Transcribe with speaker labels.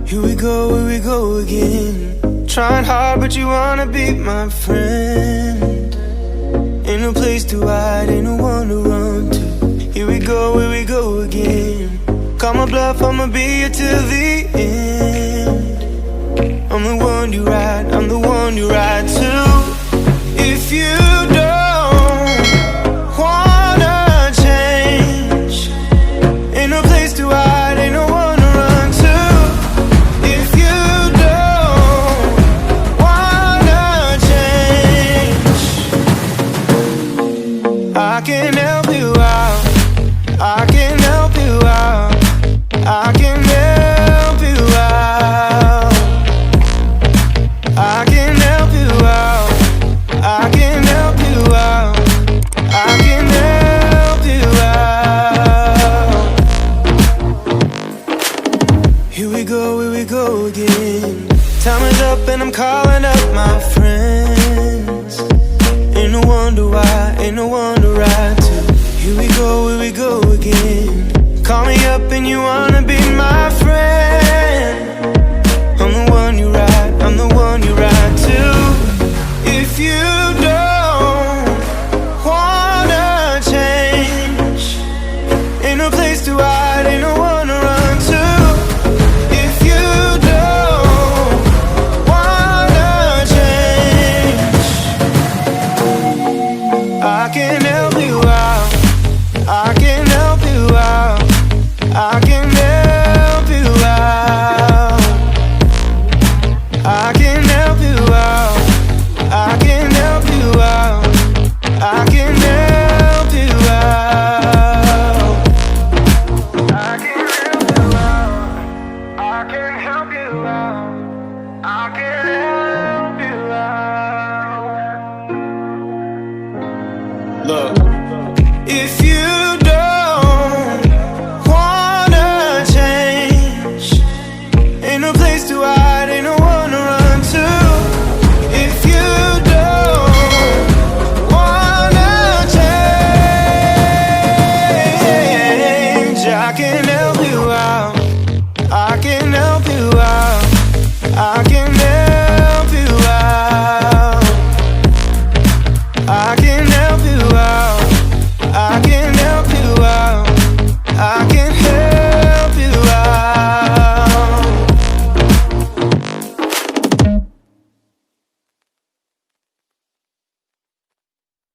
Speaker 1: Here we go again. Trying hard, but you wanna be my friend. Ain't no place to hide, ain't no one to run to. Here we go again. Call my bluff, I'ma be here till the end. I'm the one you ride, I'm the one you ride to. If you don't wanna change, ain't no place to hide, ain't no one to run to. If you don't wanna change, I can help you out, I can help you out, I can help you out, I can help you out, I can help you out, I can help you out. Here we go again. Time is up and I'm calling up my friends. Ain't no wonder why, ain't no one to ride to. Here we go again. Call me up and you wanna be my friend.